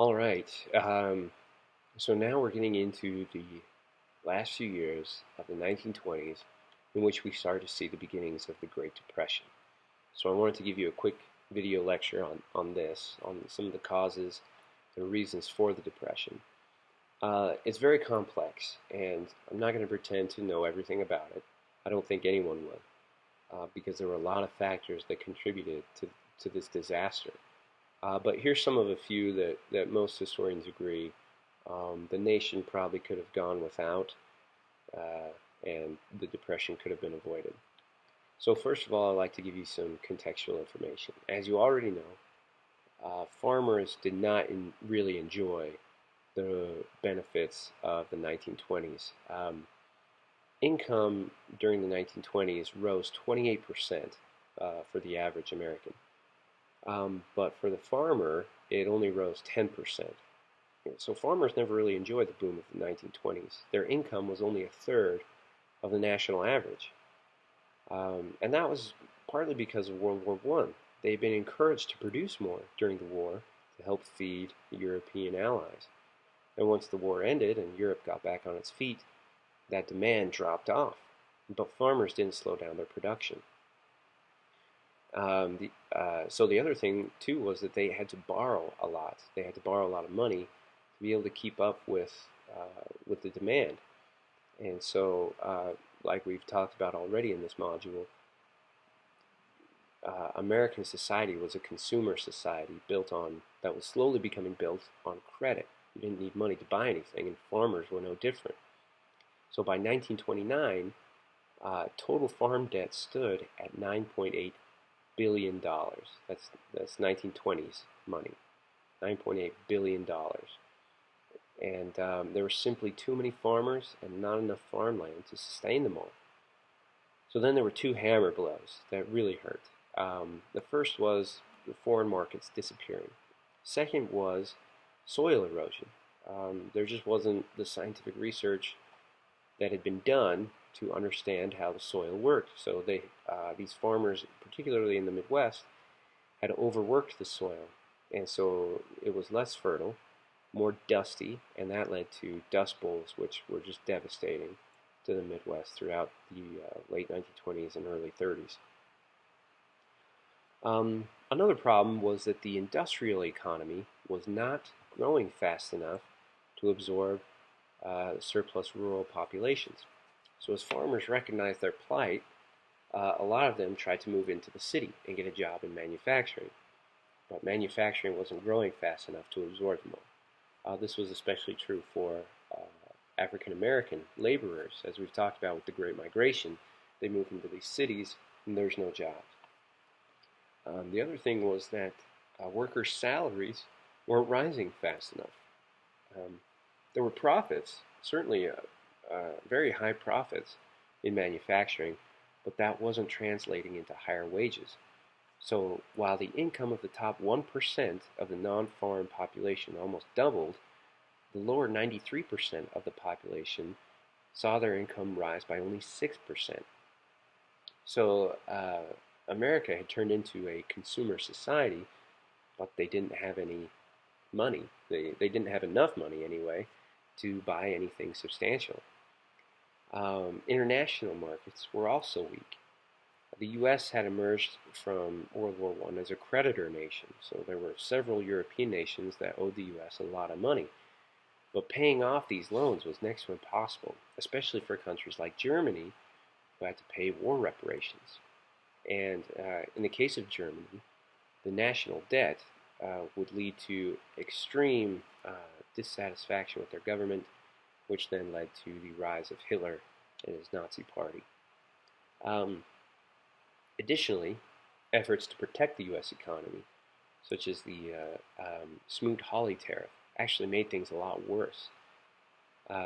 All right. So now we're getting into the last few years of the 1920s in which we started to see the beginnings of the Great Depression. So I wanted to give you a quick video lecture on this, on some of the causes and reasons for the Depression. It's very complex, and I'm not going to pretend to know everything about it. I don't think anyone would, because there were a lot of factors that contributed to this disaster. But here's some of a few that most historians agree the nation probably could have gone without, and the Depression could have been avoided. So first of all, I'd like to give you some contextual information. As you already know, farmers did not really enjoy the benefits of the 1920s. Income during the 1920s rose 28% for the average American. But for the farmer, it only rose 10%. So farmers never really enjoyed the boom of the 1920s. Their income was only a third of the national average. And that was partly because of World War I. They had been encouraged to produce more during the war to help feed the European allies. And once the war ended and Europe got back on its feet, that demand dropped off. But farmers didn't slow down their production. So the other thing too was that they had to borrow a lot. They had to borrow a lot of money to be able to keep up with the demand. And so, like we've talked about already in this module, American society was a consumer society that was slowly becoming built on credit. You didn't need money to buy anything, and farmers were no different. So by 1929, total farm debt stood at $9.8 billion dollars. That's 1920s money, $9.8 billion dollars. And there were simply too many farmers and not enough farmland to sustain them all. So then there were two hammer blows that really hurt. The first was the foreign markets disappearing. Second was soil erosion. There just wasn't the scientific research that had been done to understand how the soil worked. So these farmers, particularly in the Midwest, had overworked the soil, and so it was less fertile, more dusty, and that led to dust bowls, which were just devastating to the Midwest throughout the late 1920s and early 30s. Another problem was that the industrial economy was not growing fast enough to absorb surplus rural populations. So as farmers recognized their plight, a lot of them tried to move into the city and get a job in manufacturing. But manufacturing wasn't growing fast enough to absorb them all. This was especially true for African American laborers. As we've talked about with the Great Migration, they moved into these cities and there's no jobs. The other thing was that workers' salaries weren't rising fast enough. There were profits, certainly very high profits in manufacturing, but that wasn't translating into higher wages. So while the income of the top 1% of the non-farm population almost doubled, the lower 93% of the population saw their income rise by only 6%. So America had turned into a consumer society, but they didn't have any money. They didn't have enough money anyway to buy anything substantial. International markets were also weak. The U.S. had emerged from World War I as a creditor nation, so there were several European nations that owed the U.S. a lot of money. But paying off these loans was next to impossible, especially for countries like Germany, who had to pay war reparations. And in the case of Germany, the national debt would lead to extreme dissatisfaction with their government, which then led to the rise of Hitler and his Nazi party. Additionally, efforts to protect the U.S. economy, such as the Smoot-Hawley tariff, actually made things a lot worse.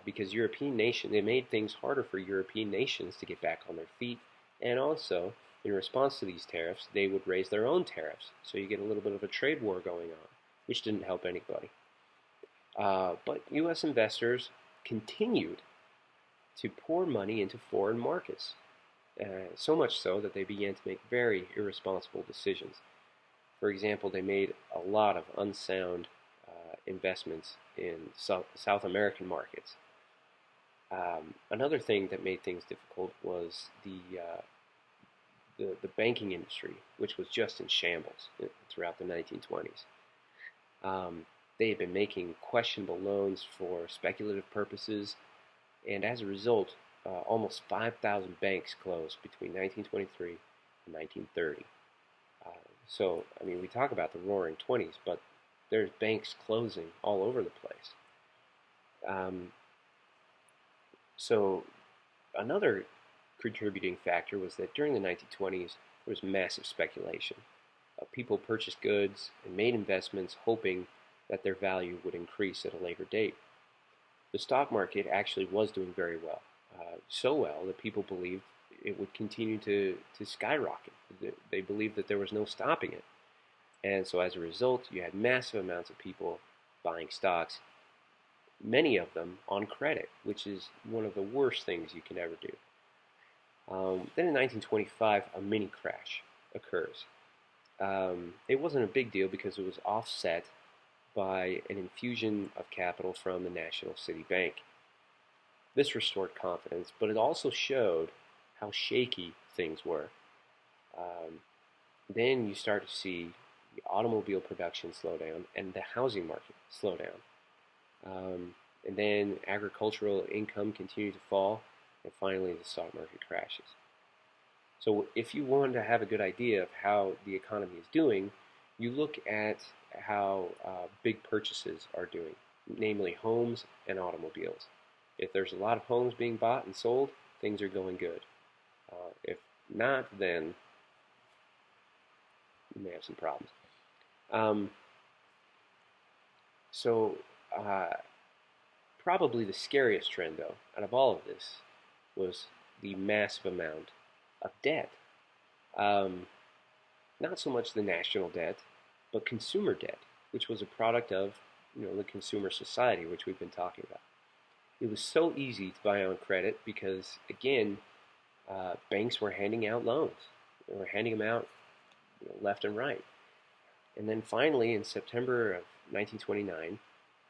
Because they made things harder for European nations to get back on their feet, and also, in response to these tariffs, they would raise their own tariffs. So you get a little bit of a trade war going on, which didn't help anybody. But U.S. investors continued to pour money into foreign markets, so much so that they began to make very irresponsible decisions. For example, they made a lot of unsound investments in South American markets. Another thing that made things difficult was the banking industry, which was just in shambles throughout the 1920s. They had been making questionable loans for speculative purposes, and as a result, almost 5,000 banks closed between 1923 and 1930. So, I mean, we talk about the Roaring '20s, but there's banks closing all over the place. Um, so, another contributing factor was that during the 1920s, there was massive speculation. People purchased goods and made investments hoping that their value would increase at a later date. The stock market actually was doing very well, so well that people believed it would continue to skyrocket. They believed that there was no stopping it. And so as a result, you had massive amounts of people buying stocks, many of them on credit, which is one of the worst things you can ever do. Then in 1925, a mini crash occurs. It wasn't a big deal because it was offset by an infusion of capital from the National City Bank. This restored confidence, but it also showed how shaky things were. Then you start to see the automobile production slow down and the housing market slow down. And then agricultural income continued to fall, and finally the stock market crashes. So if you want to have a good idea of how the economy is doing, you look at how big purchases are doing, namely homes and automobiles. If there's a lot of homes being bought and sold, things are going good. If not, then you may have some problems. So probably the scariest trend, though, out of all of this was the massive amount of debt. Not so much the national debt, but consumer debt, which was a product of the consumer society, which we've been talking about. It was so easy to buy on credit because, again, banks were handing out loans. They were handing them out left and right. And then finally, in September of 1929,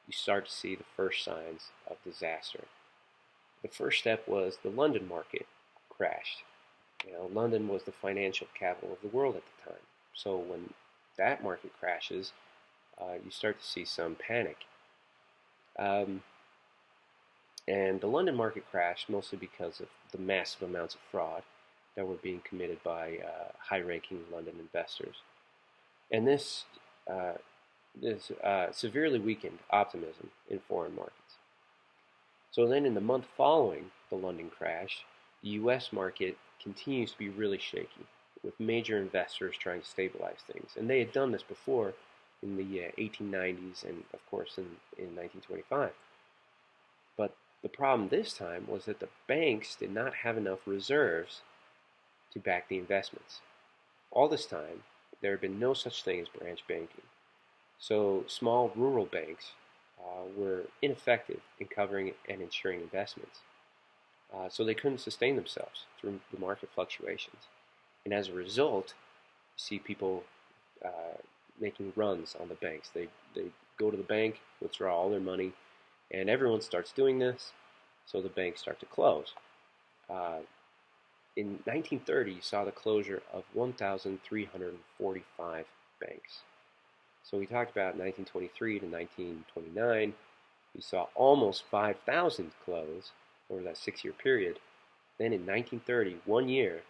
you start to see the first signs of disaster. The first step was the London market crashed. London was the financial capital of the world at the time. So when that market crashes, you start to see some panic. And the London market crashed mostly because of the massive amounts of fraud that were being committed by high-ranking London investors. And this severely weakened optimism in foreign markets. So then in the month following the London crash, the U.S. market continues to be really shaky, with major investors trying to stabilize things. And they had done this before in the 1890s and, of course, in 1925. But the problem this time was that the banks did not have enough reserves to back the investments. All this time, there had been no such thing as branch banking. So small rural banks were ineffective in covering and insuring investments. So they couldn't sustain themselves through the market fluctuations. And as a result, you see people making runs on the banks. They go to the bank, withdraw all their money, and everyone starts doing this, so the banks start to close. In 1930, you saw the closure of 1,345 banks. So we talked about 1923 to 1929. You saw almost 5,000 close over that 6-year period. Then in 1930, 1 year,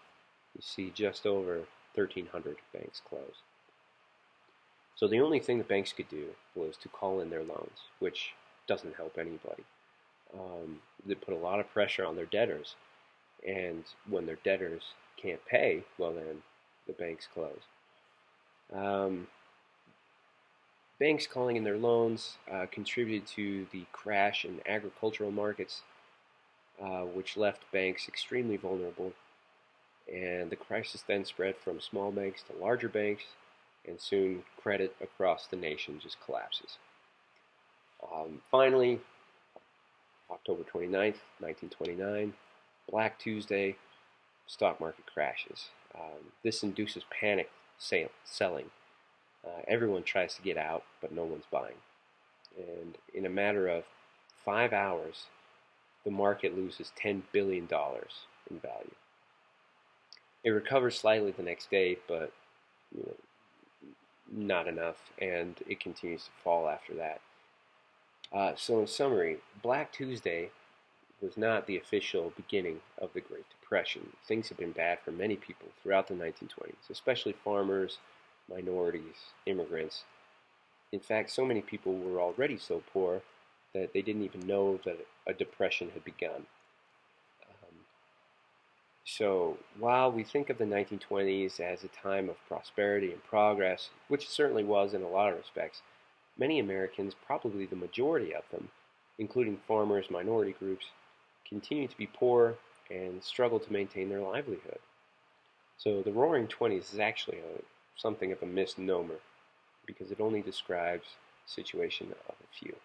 you see just over 1,300 banks close. So the only thing the banks could do was to call in their loans, which doesn't help anybody. They put a lot of pressure on their debtors, and when their debtors can't pay, well then the banks close. Banks calling in their loans contributed to the crash in agricultural markets, which left banks extremely vulnerable. And the crisis then spread from small banks to larger banks, and soon credit across the nation just collapses. Finally, October 29th, 1929, Black Tuesday, stock market crashes. This induces panic selling. Everyone tries to get out, but no one's buying. And in a matter of 5 hours, the market loses $10 billion in value. It recovers slightly the next day, but you know, not enough, and it continues to fall after that. So in summary, Black Tuesday was not the official beginning of the Great Depression. Things have been bad for many people throughout the 1920s, especially farmers, minorities, immigrants. In fact, so many people were already so poor that they didn't even know that a depression had begun. So while we think of the 1920s as a time of prosperity and progress, which it certainly was in a lot of respects, many Americans, probably the majority of them, including farmers, minority groups, continue to be poor and struggle to maintain their livelihood. So the Roaring Twenties is actually something of a misnomer because it only describes the situation of a few.